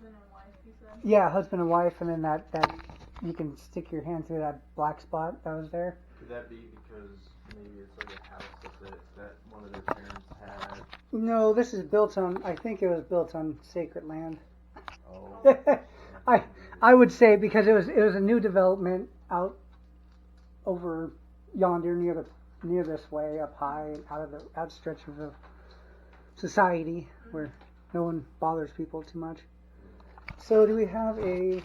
husband and wife, you said? Yeah, husband and wife, and then that you can stick your hand through that black spot that was there. Could that be because maybe it's like a house that one of their parents had? No, this is built on. I think it was built on sacred land. Oh. I would say because it was a new development out over yonder near this way up high out of the outstretches of society where no one bothers people too much. So do we have a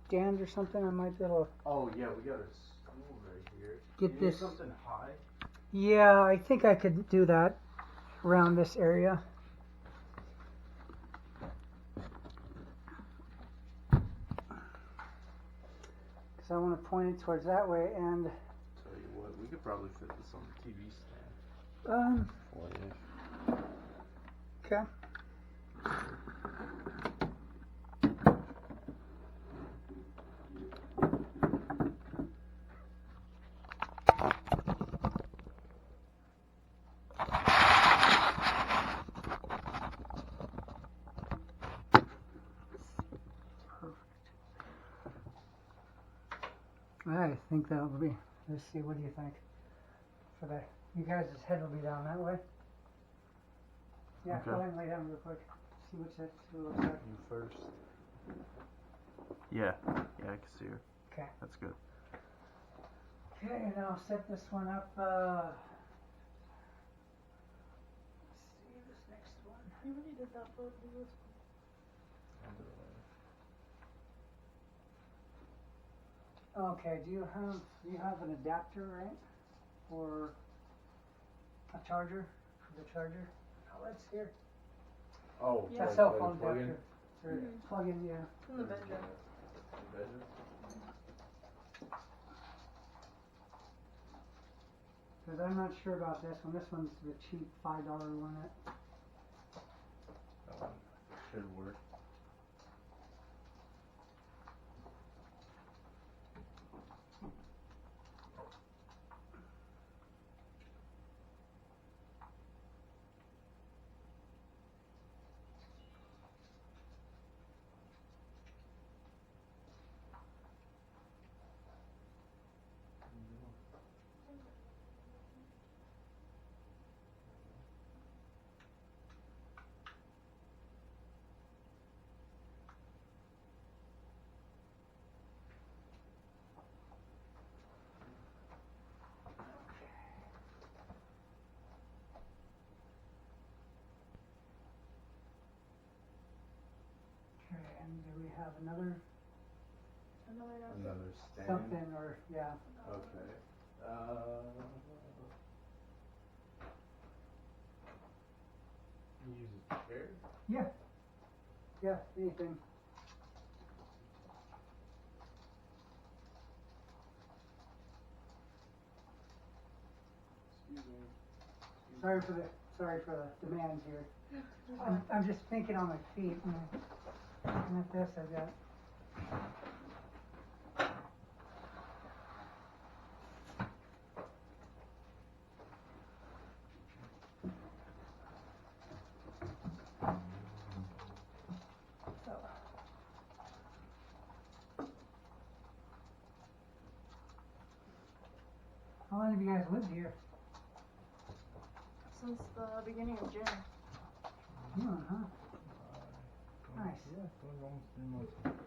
stand or something? I might be able to. Oh yeah, we got a stool right here. Get you need this. something high. Yeah, I think I could do that around this area. Because I want to point it towards that way and. Tell you what, we could probably fit this on the TV stand. Oh, yeah. Okay. I think that will be. Let's see. What do you think? For that, you guys' head will be down that way. Yeah, Okay. go ahead and lay down real quick. See what that looks like. You first. Yeah, I can see her. Okay. That's good. Okay, and I'll set this one up. Let's see this next one. You already did that for this Okay, do you have an adapter, right? Or a charger? For the charger? Outlets here. Oh, Yeah. A cell phone adapter. Or plug in, yeah. It's in the bedroom. Because I'm not sure about this one. This one's the cheap $5 one. Should work. Okay, and do we have another Another stand. something or, yeah. Okay. You use a chair? Yeah. Yeah, anything. Excuse me. Sorry for the demands here. I'm just thinking on my feet. And at this, I've got. So. How long have you guys lived here? Since the beginning of June. Huh? Nice. Yeah, almost 3 months.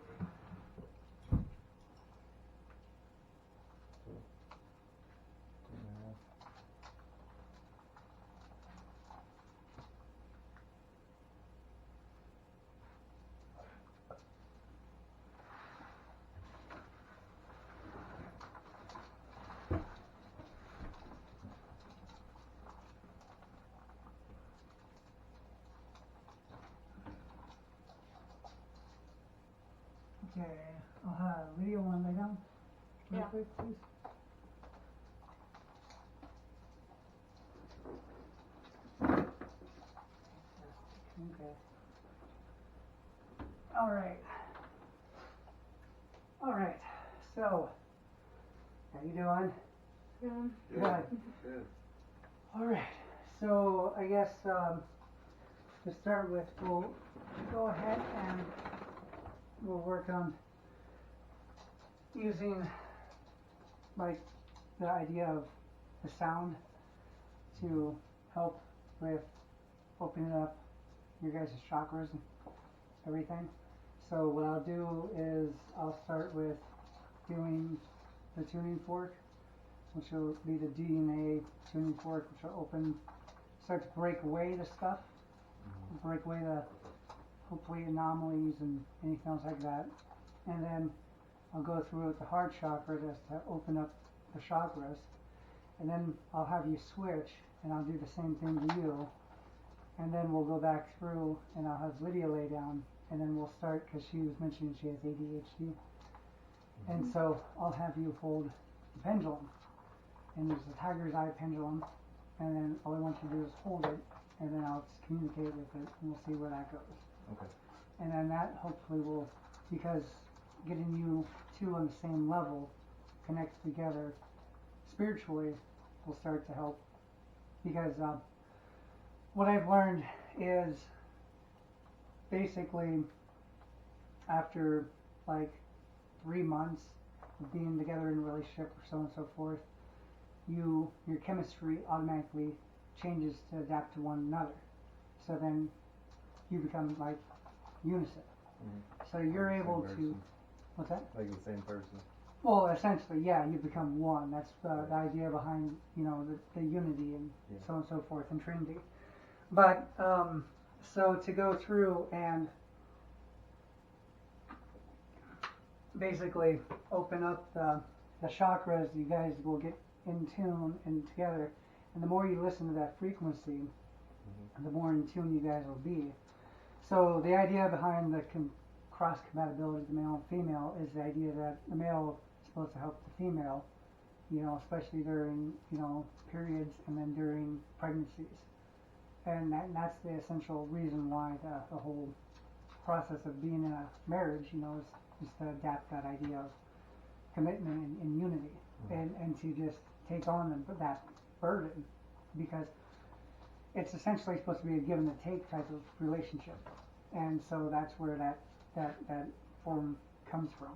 Okay, I'll have Lydia one lay down. Real Yeah. quick, please. Okay. All right. So, how you doing? Yeah. Good. Good. All right. So I guess to start with, we'll go ahead and we'll work on using like the idea of the sound to help with opening up your guys' chakras and everything. So what I'll do is I'll start with doing the tuning fork, which will be the DNA tuning fork, which will start to break away the stuff, break away the hopefully anomalies and anything else like that. And then I'll go through with the heart chakra just to open up the chakras. And then I'll have you switch and I'll do the same thing to you. And then we'll go back through and I'll have Lydia lay down and then we'll start because she was mentioning she has ADHD. And so I'll have you hold the pendulum. And there's a tiger's eye pendulum. And then all I want you to do is hold it and then I'll just communicate with it and we'll see where that goes. Okay. And then that hopefully will, because getting you two on the same level connected together spiritually will start to help. Because what I've learned is basically after like 3 months of being together in a relationship or so on and so forth, your chemistry automatically changes to adapt to one another. So then you become like unison. So you're Like the able same to, person. what's that? Like the same person. Well, essentially, yeah, you become one. That's the idea behind, the unity and so on and so forth and Trinity. But, so to go through and basically open up the chakras, you guys will get in tune and together. And the more you listen to that frequency, the more in tune you guys will be. So the idea behind the cross compatibility of the male and female is the idea that the male is supposed to help the female, especially during, periods and then during pregnancies. And that's the essential reason why the whole process of being in a marriage, is to adapt that idea of commitment and unity and to just take on that burden, because it's essentially supposed to be a give and a take type of relationship. And so that's where that form comes from.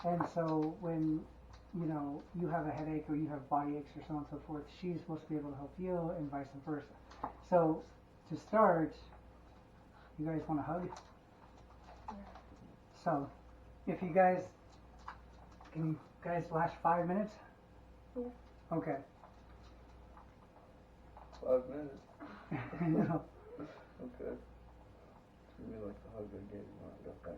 And so when you have a headache or you have body aches or so on and so forth, she's supposed to be able to help you and vice versa. So to start, you guys want to hug? So if you guys, can you guys last 5 minutes? Yeah. Okay. 5 minutes. No. Okay. Give me like the hug I gave you when I got back.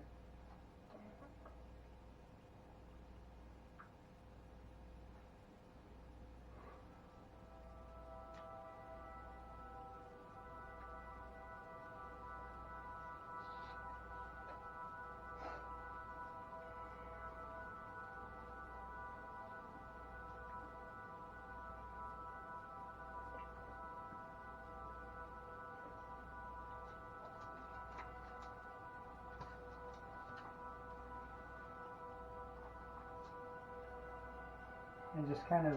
And just kind of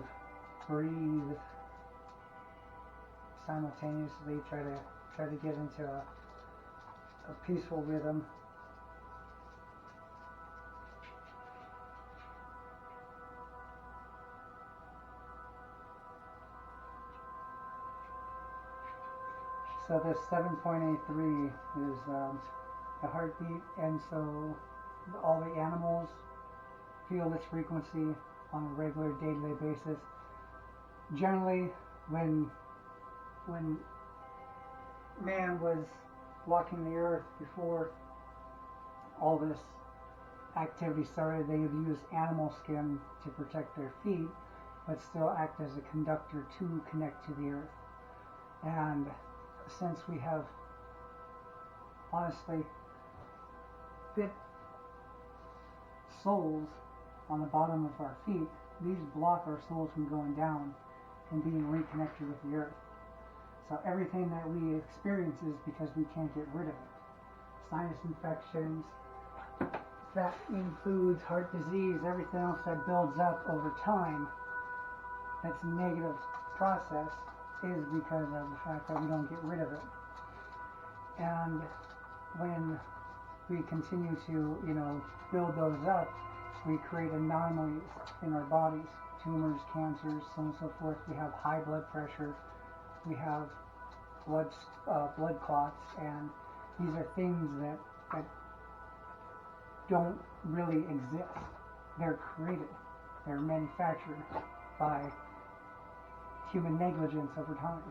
breathe simultaneously. Try to get into a peaceful rhythm. So this 7.83 is the heartbeat, and so all the animals feel this frequency on a regular day-to-day basis. Generally, when man was walking the earth before all this activity started, they would use animal skin to protect their feet, but still act as a conductor to connect to the earth. And since we have honestly fit soles on the bottom of our feet, these block our soles from going down and being reconnected with the earth. So everything that we experience is because we can't get rid of it. Sinus infections, that includes heart disease, everything else that builds up over time that's a negative process is because of the fact that we don't get rid of it. And when we continue to, build those up, we create anomalies in our bodies, tumors, cancers, so on and so forth. We have high blood pressure, we have blood clots, and these are things that don't really exist. They're created, they're manufactured by human negligence over time,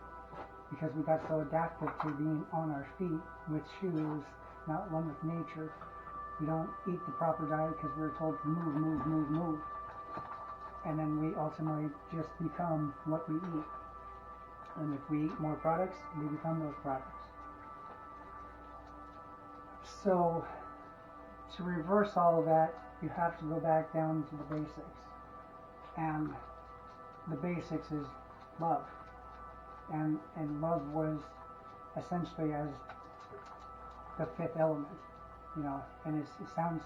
because we got so adapted to being on our feet with shoes, not one with nature. We don't eat the proper diet because we're told to move, move, move, move. And then we ultimately just become what we eat. And if we eat more products, we become those products. So, to reverse all of that, you have to go back down to the basics. And the basics is love. And love was essentially as the fifth element, and it sounds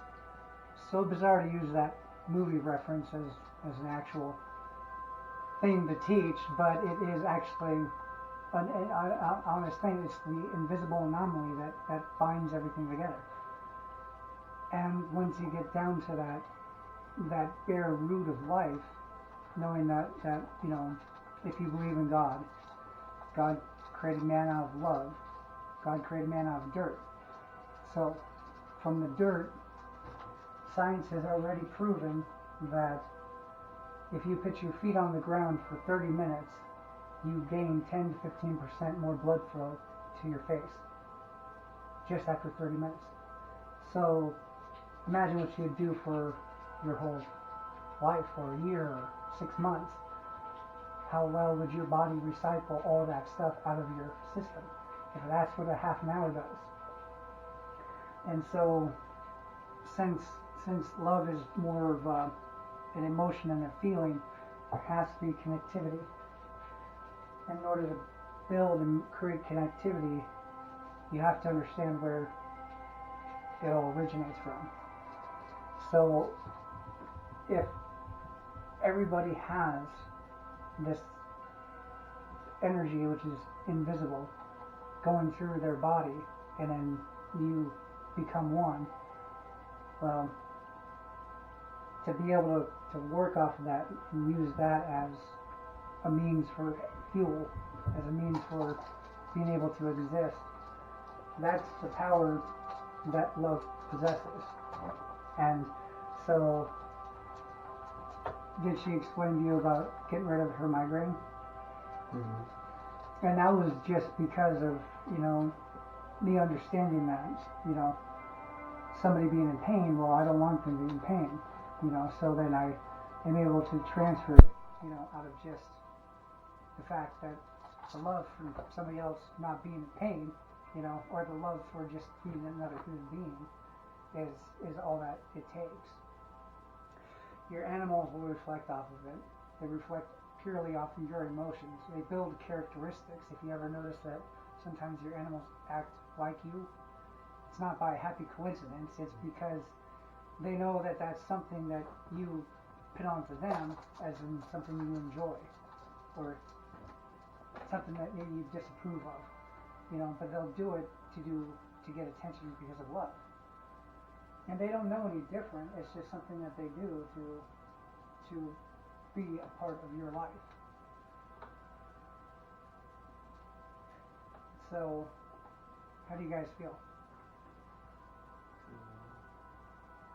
so bizarre to use that movie reference as an actual thing to teach, but it is actually an honest thing. It's the invisible anomaly that binds everything together. And once you get down to that bare root of life, knowing that if you believe in God created man out of love. God created man out of dirt. So, from the dirt, science has already proven that if you put your feet on the ground for 30 minutes, you gain 10 to 15% more blood flow to your face just after 30 minutes. So, imagine what you'd do for your whole life, or a year, or 6 months. How well would your body recycle all that stuff out of your system? If that's what a half an hour does. And so, since love is more of an emotion and a feeling, there has to be connectivity. In order to build and create connectivity, you have to understand where it all originates from. So, if everybody has this energy which is invisible going through their body, and then you become one, well, to be able to work off of that and use that as a means for fuel, as a means for being able to exist, that's the power that love possesses. And so, did she explain to you about getting rid of her migraine? Mm-hmm. And that was just because of, me understanding that, somebody being in pain, well, I don't want them to be in pain, so then I am able to transfer it, out of just the fact that the love for somebody else not being in pain, or the love for just being another human being is all that it takes. Your animals will reflect off of it. They reflect purely off of your emotions. They build characteristics. If you ever notice that sometimes your animals act like you, it's not by a happy coincidence. It's because they know that that's something that you put onto them as in something you enjoy, or something that maybe you disapprove of, but they'll do it to get attention because of love. And they don't know any different. It's just something that they do to be a part of your life. So, how do you guys feel?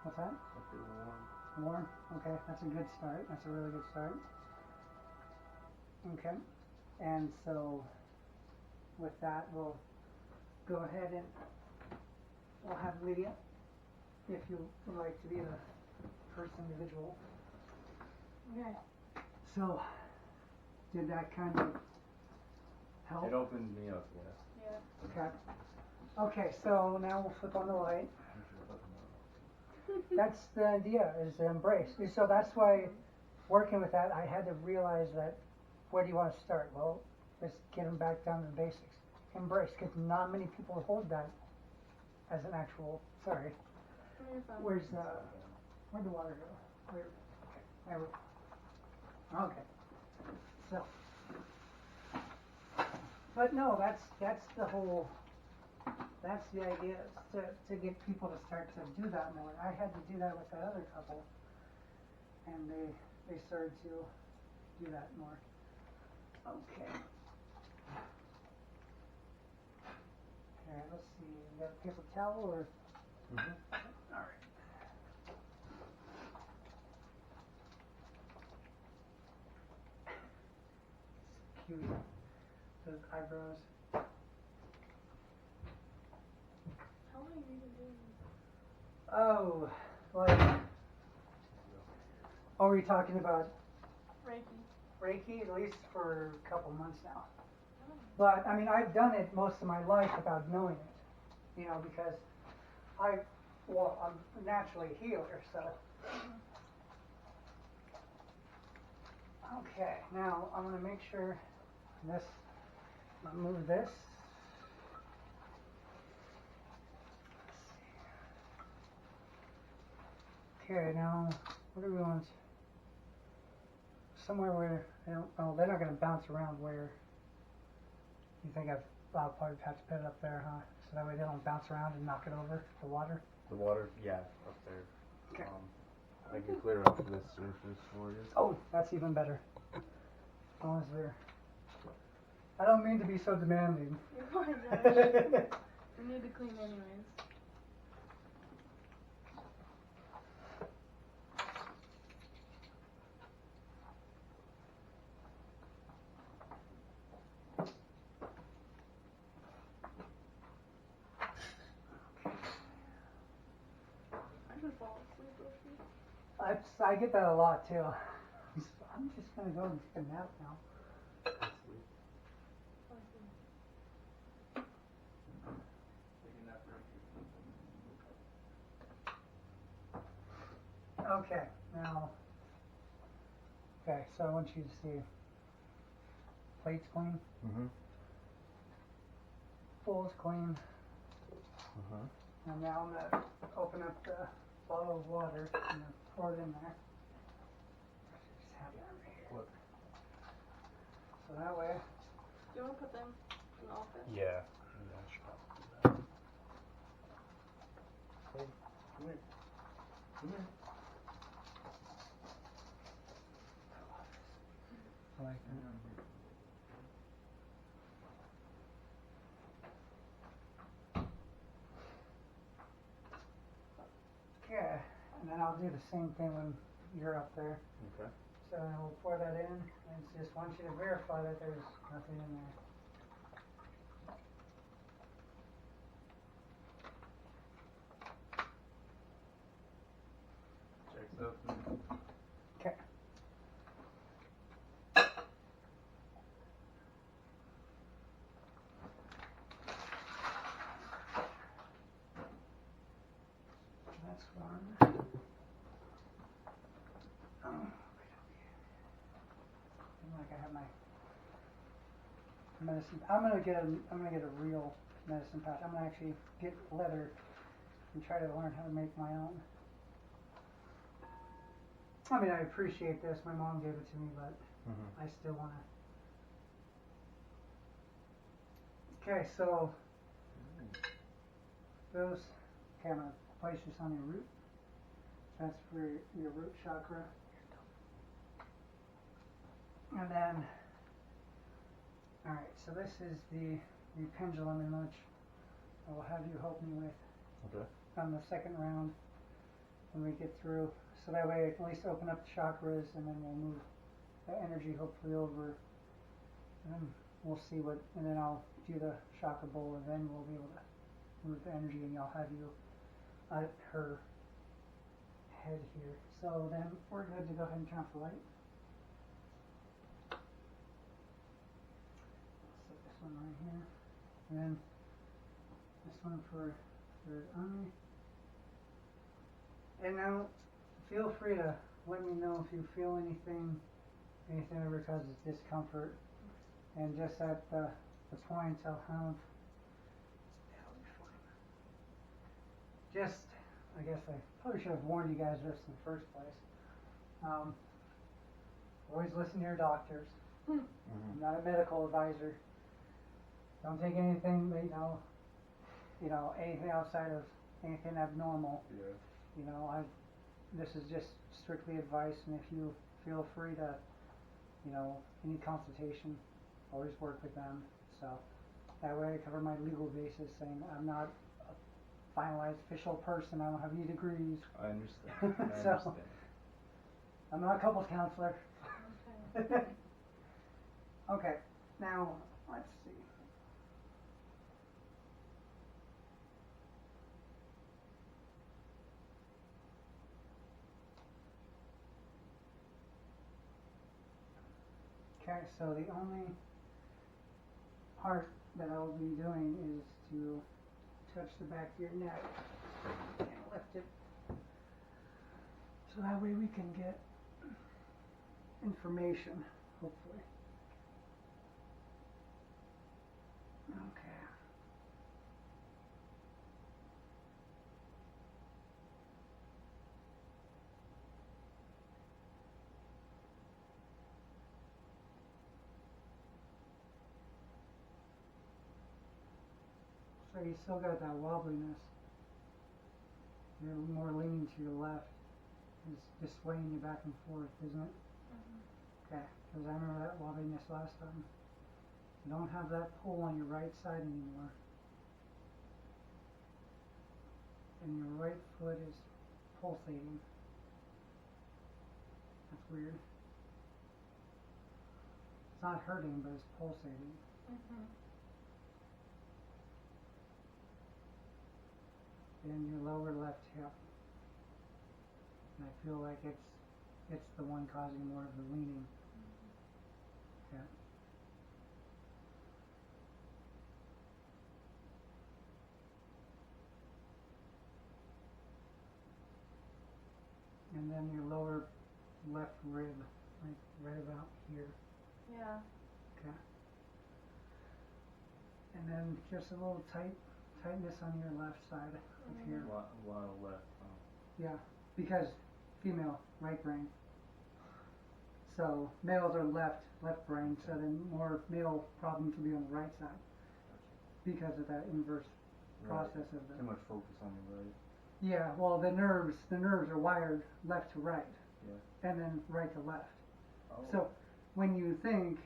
What's that? I feel warm. Warm? Okay, that's a good start. That's a really good start. Okay, and so with that, we'll go ahead and we'll have Lydia, if you would like to be the first individual. Okay. So, did that kind of help? It opened me up, yeah. Yeah. Okay. Okay, so now we'll flip on the light. That's the idea, is to embrace. So that's why, working with that, I had to realize that, where do you want to start? Well, let's get them back down to the basics. Embrace, because not many people hold that as an actual, sorry. You're fine. Where'd the water go? Where? Okay, there we go. Okay. So, but no, that's the whole that's the idea, is to get people to start to do that more. I had to do that with that other couple, and they started to do that more. Okay. Okay, let's see. You got a paper towel or? Mm-hmm. All right. Cute. Those eyebrows. How long have you been doing this? Oh, like. Oh, are you talking about Reiki. Reiki? At least for a couple months now. Oh. But I mean, I've done it most of my life without knowing it. You know, because I'm naturally a healer, so. Okay, now I'm going to make sure this, I'll move this. Okay, now, what do we want? Somewhere where, they're not going to bounce around where you think I'll probably have to put it up there, huh? So that way they don't bounce around and knock it over, the water. The water, yeah, up there. Okay. I can clear up this surface for you. Oh, that's even better. As long as they're... I don't mean to be so demanding. Oh my gosh. We need to clean anyways. I could fall asleep with you. I get that a lot too. I'm just gonna go and take a nap now. Okay, now. Okay, so I want you to see plates clean, Mm-hmm. bowls clean, Uh-huh. and now I'm gonna open up the bottle of water and pour it in there. Just have that right here. What? So that way, Do you want to put them in the office? Yeah. Yeah, I should probably do that. Hey, come here. Come here. I like that. Okay, and then I'll do the same thing when you're up there. Okay. So we'll pour that in, and it's just want you to verify that there's nothing in there. Checks out. Okay. That's one. Oh, like I have my medicine. I'm gonna get a real medicine pouch. I'm gonna actually get leather and try to learn how to make my own. I mean, I appreciate this. My mom gave it to me, but Mm-hmm. I still wanna. Okay, so those. Okay, I'm gonna place this on your root. That's for your root chakra. And then, alright, so this is the pendulum in which I will have you help me with Okay. on the second round when we get through. So that way I can at least open up the chakras and then we'll move the energy hopefully over. And then we'll see what, and then I'll do the chakra bowl and then we'll be able to move the energy and I'll have you at her head here. So then we're good to go ahead and turn off the light. Set this one right here. And then this one for third eye. And now feel free to let me know if you feel anything ever causes discomfort. And just at the points I'll have, just, I guess I probably should have warned you guys this in the first place. Always listen to your doctors. Mm-hmm. I'm not a medical advisor. Don't take anything, but you know, anything outside of anything abnormal, Yeah. this is just strictly advice, and if you feel free to, any consultation, always work with them. So that way I cover my legal basis, saying I'm not a finalized official person. I don't have any degrees. I understand. I So- understand. I'm not a couples counselor. Okay. Okay, now let's see. Okay, so the only part that I'll be doing is to touch the back of your neck and lift it. So that way we can get information, hopefully. Okay. So you still got that wobbliness. You're more leaning to your left. It's just swaying you back and forth, isn't it? Okay, because I remember that wobbliness last time. You don't have that pull on your right side anymore. And your right foot is pulsating. That's weird. It's not hurting, but it's pulsating. And your lower left hip. And I feel like it's the one causing more of the leaning. Okay. And then your lower left rib, like right about here. Yeah. Okay. And then just a little tightness on your left side of here. A lot of left. Yeah, because female, right brain. So males are left brain, so then more male problems will be on the right side because of that inverse process of Too the. much focus on the right. Yeah, well the nerves are wired left to right, Yeah. and then right to left. Oh. So when you think,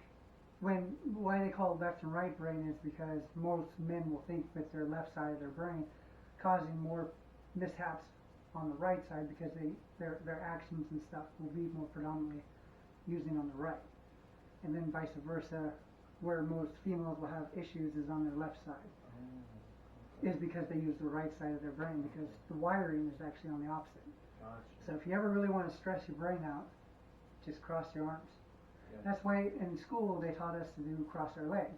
why they call it left and right brain is because most men will think with their left side of their brain, causing more mishaps on the right side because their actions and stuff will be more predominantly using on the right, and then vice versa, where most females will have issues is on their left side, is because they use the right side of their brain because the wiring is actually on the opposite. Gotcha. So if you ever really want to stress your brain out, just cross your arms. Yeah. That's why in school they taught us to do cross our legs,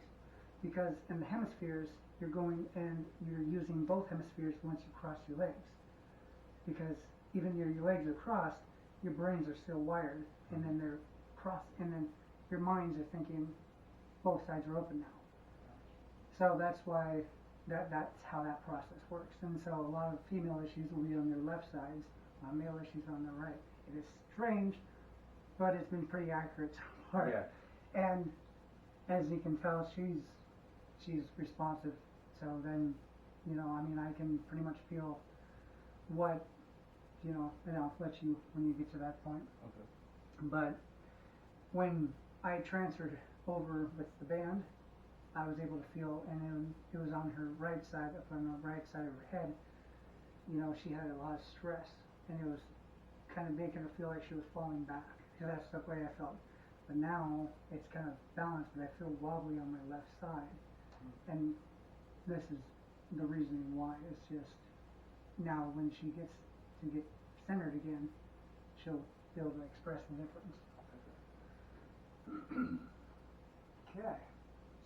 because in the hemispheres you're going and you're using both hemispheres once you cross your legs, because even your legs are crossed, your brains are still wired, and then they're crossed, and then your minds are thinking both sides are open now. So that's why that's how that process works. And so a lot of female issues will be on their left sides, male issues on their right. It is strange, but it's been pretty accurate so far. Yeah. And as you can tell, she's responsive. So then, I can pretty much feel what, and I'll let you when you get to that point. Okay. But when I transferred over with the band, I was able to feel, and it was on her right side, up on the right side of her head. She had a lot of stress, and it was kind of making her feel like she was falling back, because that's the way I felt. But now it's kind of balanced, but I feel wobbly on my left side, and this is the reasoning why. It's just now when she gets to get centered again, she'll be able to express the difference. Okay,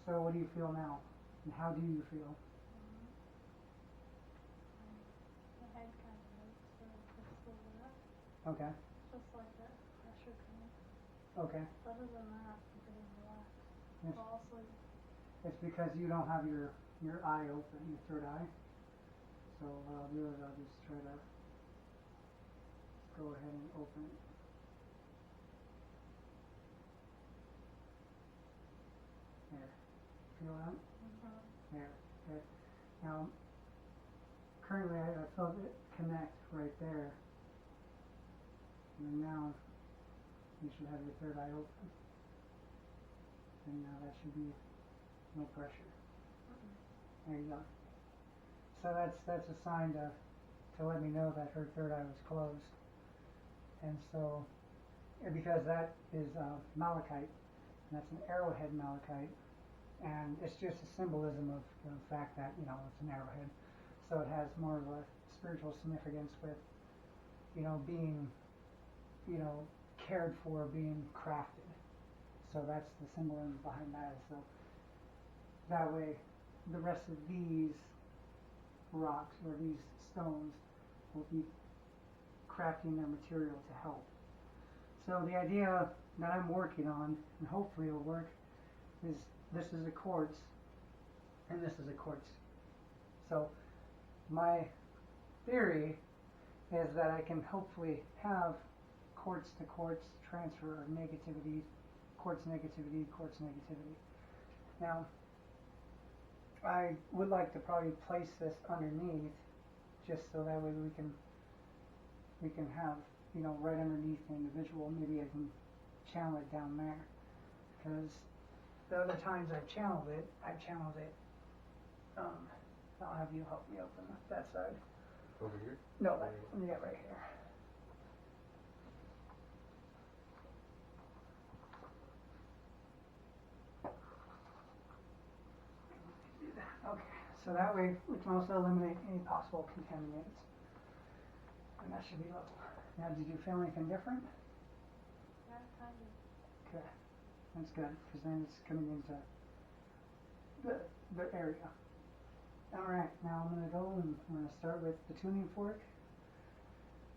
so what do you feel now, and how do you feel? My head kind of hurts, so it's still there. Okay, Just like that pressure coming. okay. Other than that, I'm pretty relaxed. Yes. Fall asleep. It's because you don't have your eye open, your third eye. So what I'll do is I'll just try to go ahead and open it. There. Feel that? There. Okay. Now, currently I felt it connect right there. And now you should have your third eye open. And now that should be no pressure. There you go. So that's a sign to let me know that her third eye was closed. And so, because that is malachite, and that's an arrowhead malachite, and it's just a symbolism of the fact that, you know, it's an arrowhead. So it has more of a spiritual significance with, you know, being, you know, cared for, being crafted. So that's the symbolism behind that. So that way, the rest of these rocks or these stones will be crafting their material to help. So the idea that I'm working on, and hopefully it'll work, is this is a quartz, and this is a quartz. So my theory is that I can hopefully have quartz to quartz transfer of negativity, quartz negativity, quartz negativity. Now, I would like to probably place this underneath, just so that way we can have, you know, right underneath the individual. Maybe I can channel it down there, because the other times I've channeled it. I'll have you help me open that side. Over here? No, yeah, right here. Okay, so that way we can also eliminate any possible contaminants. And that should be level. Now, did you feel anything different? Yeah, kind of. Okay, that's good, because then it's coming into the area. Alright, now I'm going to go and I'm going to start with the tuning fork.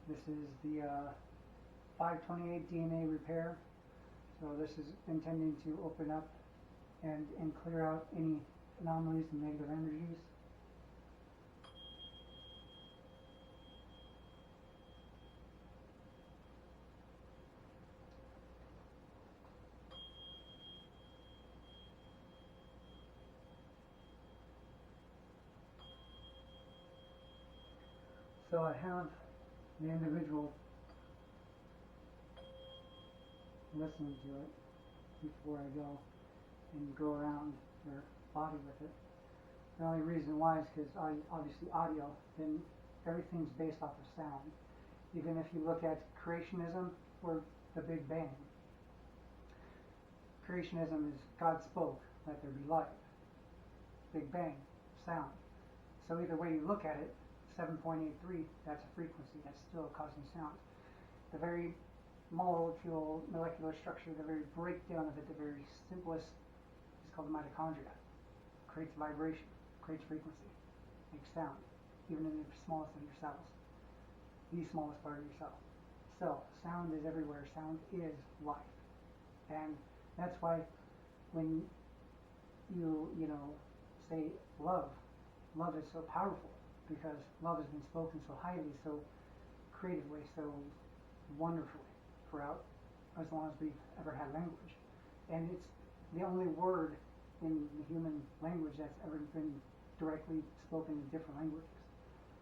This is the 528 DNA repair. So this is intending to open up and clear out any anomalies and negative energies. So I have the individual listening to it before I go and go around their body with it. The only reason why is because obviously audio, then everything's based off of sound. Even if you look at creationism or the Big Bang. Creationism is God spoke, let there be light. Big Bang, sound. So either way you look at it, 7.83, that's a frequency, that's still causing sound. The very molecular structure, the very breakdown of it, the very simplest is called the mitochondria. Creates vibration, creates frequency, makes sound, even in the smallest of your cells, the smallest part of your cell. So, sound is everywhere, sound is life. And that's why when you say love is so powerful, because love has been spoken so highly, so creatively, so wonderfully throughout as long as we've ever had language. And it's the only word in the human language that's ever been directly spoken in different languages.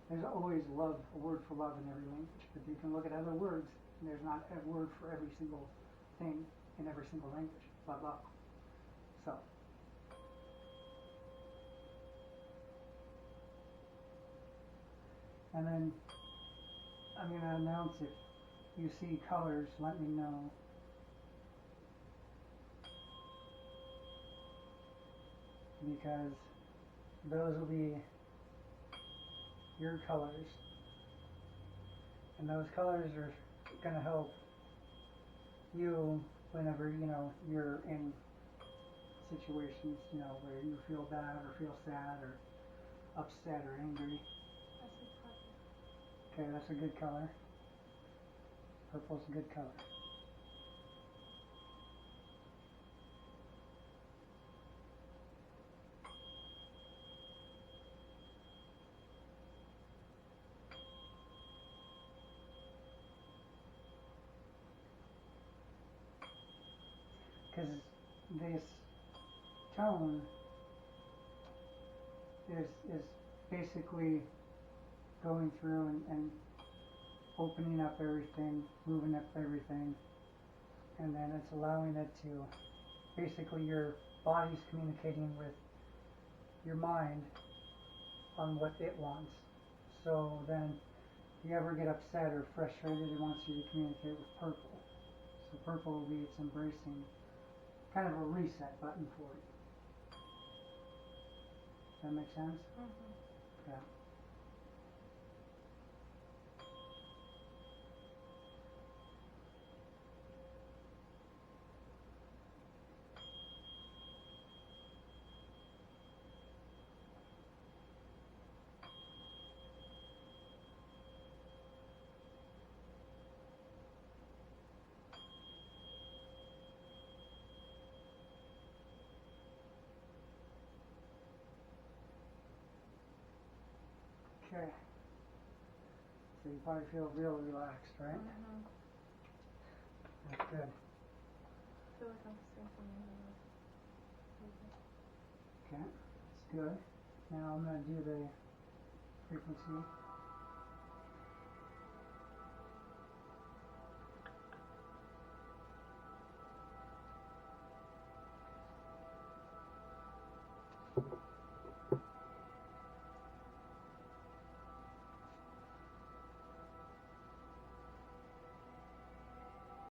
There's always love, a word for love in every language, but you can look at other words, and there's not a word for every single thing in every single language but love. So, and then I'm going to announce if you see colors, let me know. Because those will be your colors. And those colors are going to help you whenever, you're in situations, where you feel bad or feel sad or upset or angry. Okay, that's a good color. Purple's a good color. Because this tone is basically going through and opening up everything, moving up everything, and then it's allowing it to, basically your body's communicating with your mind on what it wants. So then, if you ever get upset or frustrated, it wants you to communicate with purple. So purple will be its embracing, kind of a reset button for you. Does that make sense? Mm-hmm. Yeah. Okay. So you probably feel real relaxed, right? Mm-hmm. That's good. I feel like I'm syncing Okay, that's good. Now I'm going to do the frequency.